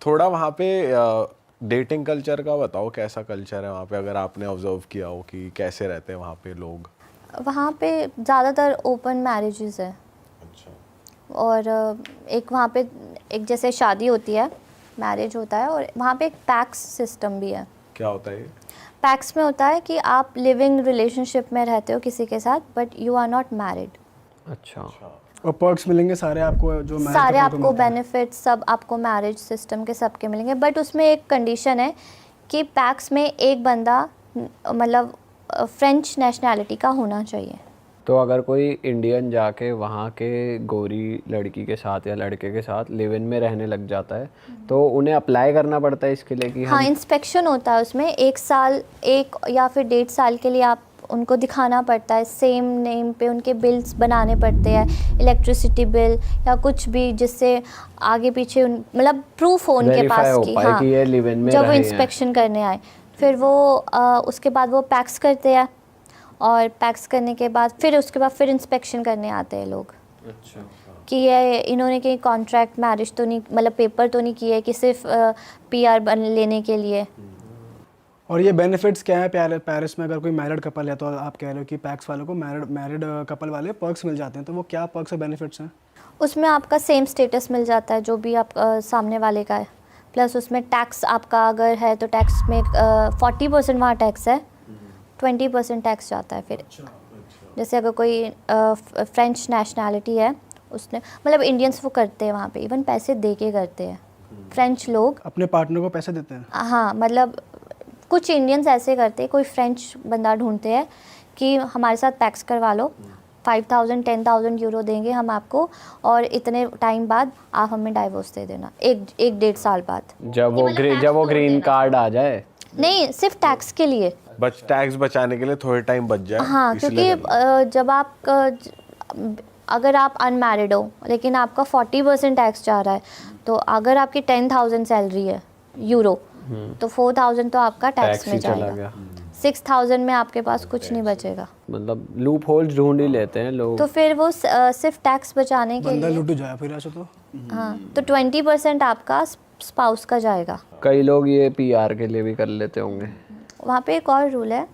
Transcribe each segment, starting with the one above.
थोड़ा वहाँ पे डेटिंग कल्चर का बताओ, कैसा कल्चर है वहाँ पे, अगर आपने ऑब्जर्व किया हो कि कैसे रहते हैं वहाँ पे लोग। वहाँ पे ज़्यादातर ओपन मैरिजेस है। अच्छा। और एक वहाँ पे एक जैसे शादी होती है, मैरिज होता है, और वहाँ पे एक पैक्स सिस्टम भी है। क्या होता है ये? पैक्स में होता है कि आप लिविंग रिलेशनशिप में रहते हो किसी के साथ, but you are not married. अच्छा। और पर्क्स मिलेंगे सारे आपको जो मैरिज सारे कपल को आपको मिलते हैं। बेनिफिट्स सब आपको मैरिज सिस्टम के सबके मिलेंगे, बट उसमें एक कंडीशन है कि पैक्स में एक बंदा मतलब फ्रेंच नेशनैलिटी का होना चाहिए। तो अगर कोई इंडियन जाके वहाँ के गोरी लड़की के साथ या लड़के के साथ लिव इन में रहने लग जाता है तो उन्हें अप्लाई करना पड़ता है इसके लिए कि हाँ, हम। इंस्पेक्शन होता है उसमें, 1 साल, 1 या फिर 1.5 साल के लिए आप उनको दिखाना पड़ता है, सेम नेम पे उनके बिल्स बनाने पड़ते हैं, इलेक्ट्रिसिटी बिल या कुछ भी, जिससे आगे पीछे मतलब प्रूफ हो उनके Verify पास हो कि पाए हाँ, कि ये live in में जब वो रहे हैं। इंस्पेक्शन करने आए। फिर वो उसके बाद वो पैक्स करते हैं, और पैक्स करने के बाद फिर उसके बाद फिर इंस्पेक्शन करने आते हैं लोग अच्छा। कि ये इन्होंने कहीं कॉन्ट्रैक्ट मैरिज तो नहीं, मतलब पेपर तो नहीं किए कि सिर्फ PR लेने के लिए। और ये बेनिफिट्स क्या है पेरिस में? अगर कोई मैरिड कपल है तो आप कह रहे हो कि पैक्स वालों को मैरिड कपल वाले पर्क्स मिल जाते हैं, तो वो क्या पर्क्स और बेनिफिट्स हैं? उसमें आपका सेम स्टेटस मिल जाता है जो भी आप सामने वाले का है, प्लस उसमें टैक्स आपका अगर है तो टैक्स में 40% वहाँ टैक्स है, 20% टैक्स जाता है फिर। जैसे अगर कोई फ्रेंच नेशनैलिटी है, उसने मतलब इंडियंस वो करते हैं वहाँ पे, इवन पैसे दे के करते हैं फ्रेंच लोग। अपने पार्टनर को पैसे देते हैं? हाँ, मतलब कुछ इंडियंस ऐसे करते हैं, कोई फ्रेंच बंदा ढूंढते हैं कि हमारे साथ पैक्स करवा लो, 5,000 10,000 यूरो देंगे हम आपको, और इतने टाइम बाद आप हमें डाइवोर्स दे देना, एक 1.5 साल बाद। जब वो ग्रीन कार्ड आ जाए। नहीं, सिर्फ टैक्स के लिए। टैक्स बचाने के लिए थोड़े टाइम बच जाए। हाँ, क्योंकि जब आप अगर आप अनमैरिड हो लेकिन आपका 40% टैक्स जा रहा है, तो अगर आपकी 10,000 सैलरी है यूरो, तो 4,000 तो आपका टैक्स में जाएगा, 6,000 में आपके पास कुछ नहीं बचेगा। मतलब लूप होल्स ढूंढ ही लेते हैं लोग। तो फिर वो सिर्फ टैक्स बचाने के बंदा लिए, लुट जाए फिर ऐसे तो। हाँ, तो 20% आपका स्पाउस का जाएगा। कई लोग ये PR के लिए भी कर लेते होंगे। वहाँ पे एक और रूल है,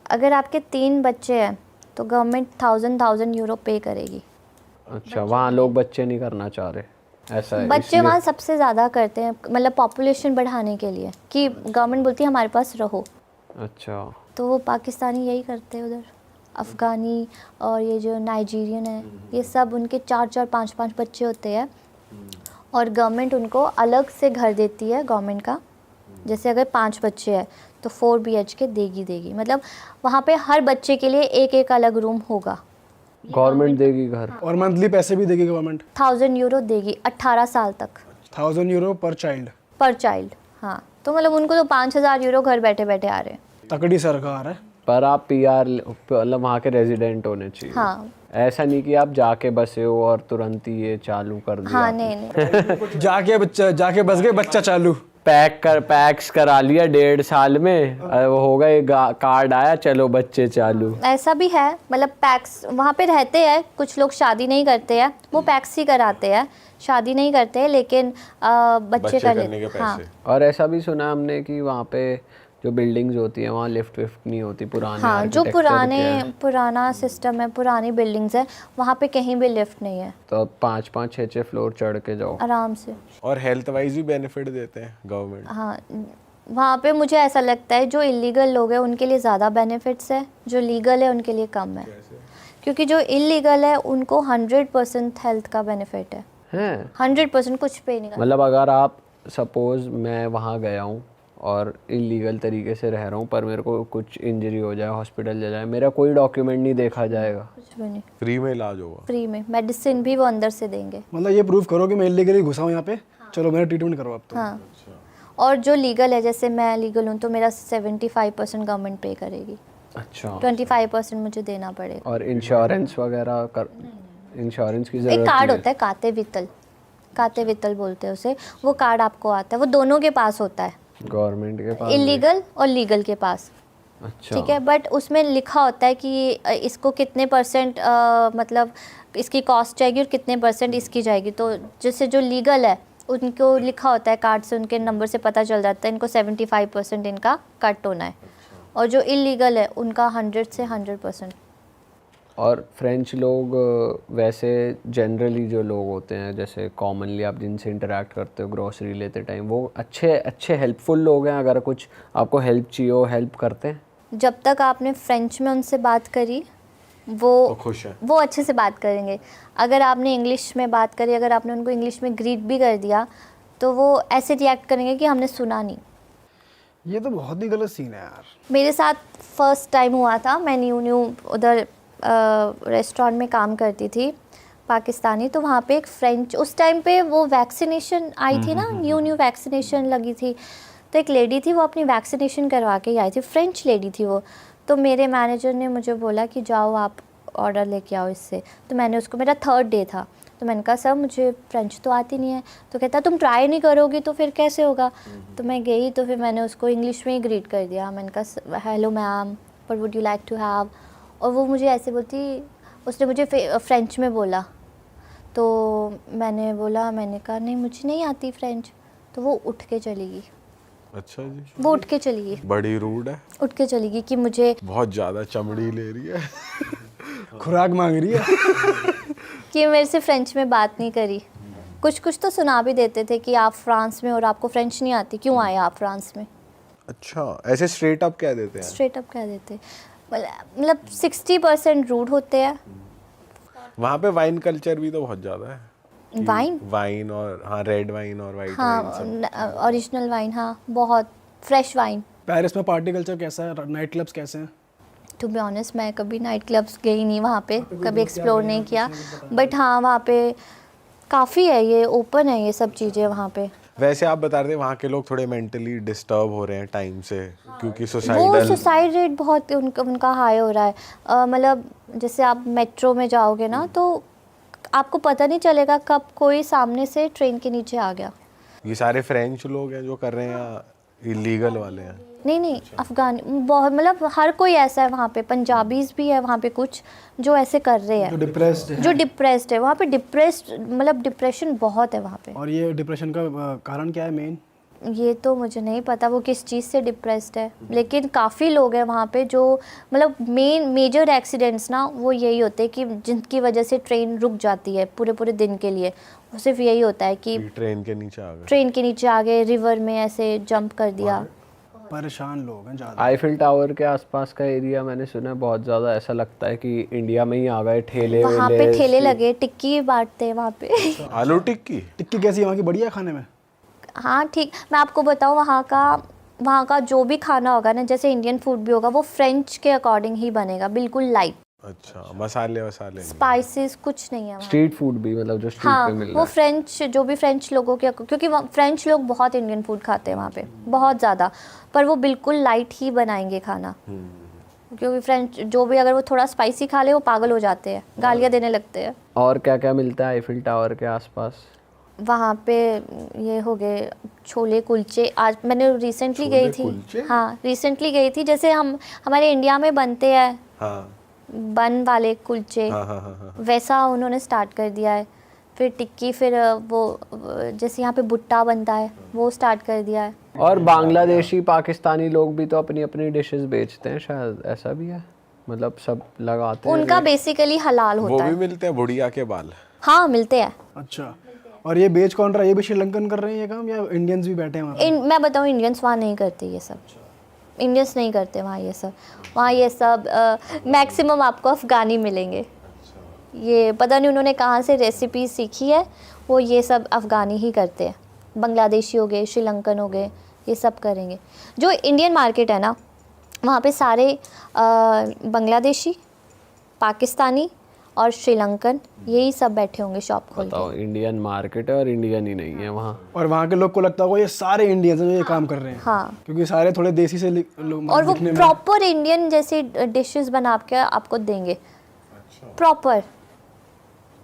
अगर आपके 3 बच्चे हैं तो गवर्नमेंट 1,000 यूरो पे करेगी। अच्छा, वहाँ लोग बच्चे नहीं करना चाह रहे, ऐसा है? बच्चे वहाँ सबसे ज़्यादा करते हैं, मतलब पॉपुलेशन बढ़ाने के लिए, कि गवर्नमेंट बोलती है हमारे पास रहो। अच्छा। तो वो पाकिस्तानी यही करते हैं उधर, अफ़गानी और ये जो नाइजीरियन है, ये सब उनके 4-4 5-5 बच्चे होते हैं, और गवर्नमेंट उनको अलग से घर देती है गवर्नमेंट का। जैसे अगर 5 बच्चे हैं तो 4 BHK देगी, मतलब वहाँ पे हर बच्चे के लिए एक अलग रूम होगा। गवर्नमेंट देगी घर? और मंथली पैसे भी देगी गवर्नमेंट? 1,000 यूरो देगी 18 साल तक। 1,000 यूरो पर चाइल्ड? पर चाइल्ड, हाँ। तो मतलब उनको तो 5,000 यूरो घर बैठे बैठे आ रहे हैं। तकड़ी सरकार है। पर आप PR मतलब वहाँ के रेजिडेंट होने चाहिए। हाँ। ऐसा नहीं कि आप जाके बसे हो और तुरंत ही ये चालू कर दिया। हाँ, नहीं। जाके बस गए, बच्चा चालू। पैक्स करा लिया 1.5 साल में, वो होगा ये कार्ड आया, चलो बच्चे चालू। ऐसा भी है, मतलब पैक्स वहाँ पे रहते हैं, कुछ लोग शादी नहीं करते हैं, वो पैक्स ही कराते हैं, शादी नहीं करते हैं, लेकिन बच्चे कर करने के लेते। हाँ। पैसे। और ऐसा भी सुना हमने कि वहाँ पे जो बिल्डिंग्स होती हैं वहाँ लिफ्ट विफ्ट नहीं होती, पुराने हाँ, जो architecture के। पुराना सिस्टम है, पुरानी बिल्डिंग्स है, वहाँ पे कहीं भी लिफ्ट नहीं है, तो 5-5 6-6 फ्लोर चढ़ के जाओ आराम से। और हेल्थ वाइज भी बेनिफिट देते हैं गवर्नमेंट। हाँ, वहाँ पे मुझे ऐसा लगता है जो इलीगल लोग हैं उनके लिए ज़्यादा बेनिफिट्स है, जो लीगल है उनके लिए कम है। क्योंकि जो इलीगल है उनको 100% हेल्थ का बेनिफिट है। 100% कुछ पे नहीं करना। मतलब अगर आप सपोज मैं वहाँ गया हूँ और इलीगल तरीके से रह रहा हूँ, पर मेरे को कुछ इंजरी हो जाए, हॉस्पिटल जा जाए, मेरा कोई डॉक्यूमेंट नहीं देखा जाएगा? कुछ भी नहीं, फ्री में इलाज होगा। फ्री में मेडिसिन भी वो अंदर से देंगे। मतलब ये प्रूफ करो कि मैं इलीगली घुसा हूँ यहाँ पे, चलो मेरा ट्रीटमेंट करो आप तो। हाँ, और जो लीगल है, जैसे मैं लीगल हूँ तो मेरा 75% गवर्नमेंट पे करेगी। अच्छा। 25% मुझे देना पड़ेगा। और इंश्योरेंस वगैरह इंश्योरेंस की जरूरत एक कार्ड नहीं होता है, काते वित्तल बोलते हैं उसे, वो कार्ड आपको आता है, वो दोनों के पास होता है, गवर्नमेंट के पास? इलीगल और लीगल के पास। अच्छा। ठीक है, बट उसमें लिखा होता है कि इसको कितने % मतलब इसकी कॉस्ट जाएगी और कितने % इसकी जाएगी। तो जैसे जो लीगल है उनको लिखा होता है कार्ड से, उनके नंबर से पता चल जाता है इनको 75% इनका कट होना है, और जो इलीगल है उनका 100 से 100%। और फ्रेंच लोग वैसे जनरली जो लोग होते हैं, जैसे कॉमनली आप जिनसे इंटरेक्ट करते हो ग्रोसरी लेते टाइम, वो अच्छे हेल्पफुल लोग हैं? अगर कुछ आपको हेल्प चाहिए हो हेल्प करते हैं? जब तक आपने फ्रेंच में उनसे बात करी वो तो खुश है। वो अच्छे से बात करेंगे। अगर आपने इंग्लिश में बात करी, अगर आपने उनको इंग्लिश में ग्रीट भी कर दिया, तो वो ऐसे रिएक्ट करेंगे कि हमने सुना नहीं। ये तो बहुत ही गलत सीन है यार। मेरे साथ फर्स्ट टाइम हुआ था, मैं न्यू उधर रेस्टोरेंट में काम करती थी पाकिस्तानी, तो वहाँ पे एक फ्रेंच, उस टाइम पे वो वैक्सीनेशन आई थी ना, न्यू वैक्सीनेशन लगी थी, तो एक लेडी थी वो अपनी वैक्सीनेशन करवा के आई थी, फ्रेंच लेडी थी वो। तो मेरे मैनेजर ने मुझे बोला कि जाओ आप ऑर्डर लेके आओ इससे। तो मैंने उसको, मेरा 3rd डे था, तो मैंने कहा सर मुझे फ्रेंच तो आती नहीं है। तो कहता तुम ट्राई नहीं करोगी तो फिर कैसे होगा। तो मैं गई, तो फिर मैंने उसको इंग्लिश में ही ग्रीट कर दिया। मैंने कहा hello ma'am, what would you like to have, और वो मुझे ऐसे बोलती, उसने मुझे फ्रेंच में बोला। तो मैंने बोला, मैंने कहा नहीं मुझे नहीं आती फ्रेंच। तो वो उठ के चली गई। अच्छा जी, वो उठ के चली गई, बड़ी रूड है, उठ के चली गई कि मुझे, बहुत ज़्यादा चमड़ी ले रही है। खुराक मांग रही है। कि मेरे से फ्रेंच में बात नहीं करी। कुछ कुछ तो सुना भी देते थे कि आप फ्रांस में और आपको फ्रेंच नहीं आती, क्यों आए आप फ्रांस में। अच्छा, ऐसे स्ट्रेट अप कह देते हैं? स्ट्रेट अप कह देते, मतलब 60% रूड होते हैं। वहाँ पे वाइन कल्चर भी तो बहुत ज़्यादा है। वाइन, वाइन और हाँ, रेड वाइन और वाइट वाइन सब। हाँ, ओरिजिनल वाइन, हाँ बहुत फ्रेश वाइन। पेरिस में पार्टी कल्चर कैसा है, नाइट क्लब्स कैसे हैं? टू बी ऑनेस्ट मैं कभी नाइट क्लब्स गई नहीं वहाँ पे, कभी एक्सप्लोर नहीं किया, बट हाँ वहाँ पे काफ़ी है, ये ओपन है ये सब चीज़ें वहाँ पे। वैसे आप बता रहे थे वहाँ के लोग थोड़े मेंटली डिस्टर्ब हो रहे हैं टाइम से, क्योंकि वो सुसाइडल। सुसाइड रेट बहुत उनका हाई हो रहा है। मतलब जैसे आप मेट्रो में जाओगे ना, तो आपको पता नहीं चलेगा कब कोई सामने से ट्रेन के नीचे आ गया। ये सारे फ्रेंच लोग हैं जो कर रहे हैं या इलीगल वाले हैं? नहीं, अफगान बहुत, मतलब हर कोई ऐसा है वहाँ पे, पंजाबीज भी है वहाँ पे कुछ जो ऐसे कर रहे हैं, जो डिप्रेस्ड है वहाँ पे, डिप्रेस्ड मतलब डिप्रेशन बहुत है वहाँ पे। और ये डिप्रेशन का कारण क्या है मेन? ये तो मुझे नहीं पता वो किस चीज़ से डिप्रेस्ड है, लेकिन काफ़ी लोग हैं वहाँ पे जो, मतलब मेजर एक्सीडेंट्स ना वो यही होते हैं कि जिनकी वजह से ट्रेन रुक जाती है पूरे दिन के लिए। वो सिर्फ यही होता है कि ट्रेन के नीचे आ गए, ट्रेन के नीचे आ गए, रिवर में ऐसे जंप कर दिया। परेशान लोग हैं ज़्यादा। आईफिल टावर के आसपास का एरिया मैंने सुना है बहुत ज़्यादा ऐसा लगता है कि इंडिया में ही आ गए, ठेले वहाँ पे ठेले लगे, टिक्की बांटते हैं वहाँ पे। आलू टिक्की। टिक्की कैसी है वहाँ की, बढ़िया खाने में? हाँ ठीक, मैं आपको बताऊँ वहाँ का जो भी खाना होगा ना, जैसे इंडियन फूड भी होगा, वो फ्रेंच के अकॉर्डिंग ही बनेगा, बिल्कुल लाइट। अच्छा, मसाले स्पाइसेस कुछ नहीं है वहाँ। स्ट्रीट फूड भी, मतलब जो स्ट्रीट हाँ पे मिल रहा वो है। फ्रेंच, जो भी फ्रेंच लोगों के, क्योंकि फ्रेंच लोग बहुत इंडियन फूड खाते हैं वहाँ पे, बहुत ज़्यादा, पर वो बिल्कुल लाइट ही बनाएंगे खाना। क्योंकि फ्रेंच जो भी अगर वो थोड़ा स्पाइसी खा ले वो पागल हो जाते हैं, गालियाँ देने लगते हैं। और क्या क्या मिलता है आईफिल टावर के आसपास? वहाँ पे ये हो गए छोले कुलचे। आज मैंने रिसेंटली गई थी, हाँ रिसेंटली गई थी, जैसे हमारे इंडिया में बनते हैं हाँ। बन वाले कुलचे, हाँ। वैसा उन्होंने स्टार्ट कर दिया है। फिर टिक्की, फिर वो जैसे यहाँ पे भुट्टा बनता है वो स्टार्ट कर दिया है। और बांग्लादेशी पाकिस्तानी लोग भी तो अपनी अपनी डिशेस बेचते हैं शायद, ऐसा भी है? मतलब सब लगाते हैं? उनका बेसिकली हलाल वो होता भी है। मिलते हैं बुढ़िया के बाल? हाँ मिलते हैं। अच्छा, और ये बेच कौन रहा है? ये भी श्रीलंकन कर रहे हैं ये काम, या इंडियंस भी बैठे हैं वहाँ पे? मैं बताऊँ, इंडियंस वहाँ नहीं करते ये सब, इंडियंस नहीं करते वहाँ ये सब। वहाँ ये सब मैक्सिमम आपको अफ़गानी मिलेंगे। ये पता नहीं उन्होंने कहाँ से रेसिपी सीखी है, वो ये सब अफ़गानी ही करते हैं। बांग्लादेशी हो गए, श्रीलंकन हो गए, ये सब करेंगे। जो इंडियन मार्केट है ना, वहाँ पे सारे बांग्लादेशी, पाकिस्तानी और श्रीलंकन यही सब बैठे होंगे शॉप खोल के। बताओ, इंडियन मार्केट है और इंडियन ही नहीं है वहाँ। और वहाँ के लोग को लगता होगा ये सारे इंडियंस हैं जो ये काम कर रहे हैं। हाँ, क्योंकि सारे थोड़े देसी से लोग और वो दिखने में। प्रॉपर इंडियन जैसी डिशेस बना के आपको देंगे, प्रॉपर।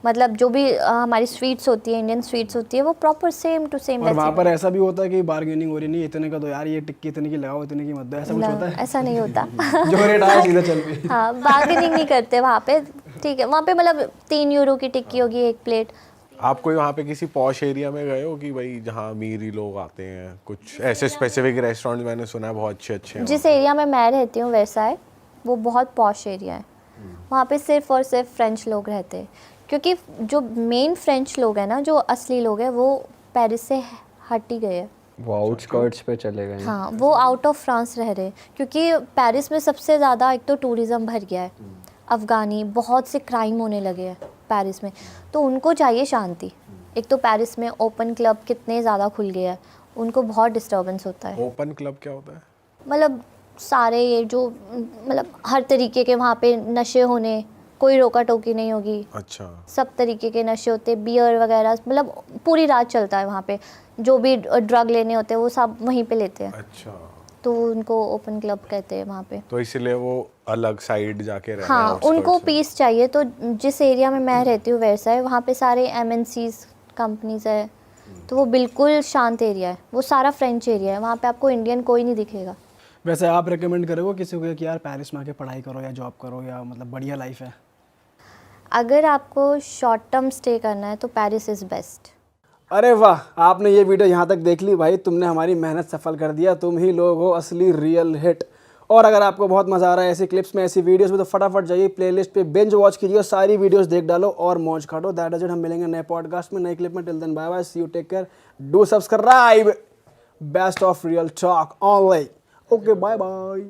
मतलब जो भी हमारी स्वीट्स होती है, इंडियन स्वीट्स होती है, वो प्रॉपर सेम टू सेम। और वहाँ पर ऐसा भी होता है कि बार्गेनिंग हो रही नहीं, इतने का दो यार, ये टिक्की इतने की लगाओ, इतने की मत दो, ऐसा कुछ होता है? ऐसा नहीं होता। जो रेट आया सीधा चल पे। हाँ, बार्गेनिंग नहीं करते वहाँ पे, ठीक है। वहाँ पे मतलब 3 यूरो की टिक्की होगी एक प्लेट, आप कोई वहाँ पे किसी पॉश एरिया में गए हो कि भाई जहाँ अमीर ही लोग आते हैं? कुछ ऐसे स्पेसिफिक रेस्टोरेंट मैंने सुना है बहुत अच्छे अच्छे हैं जिस एरिया में मैं रहती हूँ वर्साई, वो बहुत पॉश एरिया है। वहाँ पे सिर्फ और सिर्फ फ्रेंच लोग रहते हैं, क्योंकि जो मेन फ्रेंच लोग हैं ना, जो असली लोग हैं, वो पेरिस से हट ही गए हैं। वो आउटस्कर्ट्स पे चले गए हैं। हाँ, वो आउट ऑफ फ्रांस रह रहे हैं, क्योंकि पेरिस में सबसे ज़्यादा एक तो टूरिज़्म भर गया है, अफ़गानी, बहुत से क्राइम होने लगे हैं पेरिस में, तो उनको चाहिए शांति। एक तो पेरिस में ओपन क्लब कितने ज़्यादा खुल गए हैं, उनको बहुत डिस्टर्बेंस होता है। ओपन क्लब क्या होता है? मतलब सारे ये जो मतलब हर तरीके के वहाँ पे नशे होने, कोई रोका टोकी नहीं होगी, अच्छा, सब तरीके के नशे होते, बियर वगैरह, मतलब पूरी रात चलता है वहाँ पे। जो भी ड्रग लेने होते हैं वो सब वहीं पे लेते हैं, अच्छा। तो उनको ओपन क्लब कहते हैं वहाँ पे। तो इसलिए वो अलग साइड जाके रहना हाँ, outskirts उनको में। पीस चाहिए। तो जिस एरिया में मैं रहती हूँ वर्साई, वहाँ पे सारे MNCs कंपनीज है, तो वो बिल्कुल शांत एरिया है, वो सारा फ्रेंच एरिया है, वहाँ पे आपको इंडियन कोई नहीं दिखेगा। वैसे आप रेकमेंड करोगे किसी को कि यार पेरिस में आके पढ़ाई करो या जॉब करो, या मतलब बढ़िया लाइफ है? अगर आपको शॉर्ट टर्म स्टे करना है तो पेरिस इज़ बेस्ट। अरे वाह, आपने ये वीडियो यहाँ तक देख ली भाई, तुमने हमारी मेहनत सफल कर दिया। तुम ही लोग हो असली रियल हिट। और अगर आपको बहुत मज़ा आ रहा है ऐसी क्लिप्स में, ऐसी वीडियोस में, तो फटाफट जाइए प्लेलिस्ट पे बिंज वॉच कीजिए, सारी वीडियोस देख डालो और मौज काटो। That is it. हम मिलेंगे नए पॉडकास्ट में, नई क्लिप में। Till then bye bye, see you, take care, do subscribe. Best of real talk online. Okay, bye bye.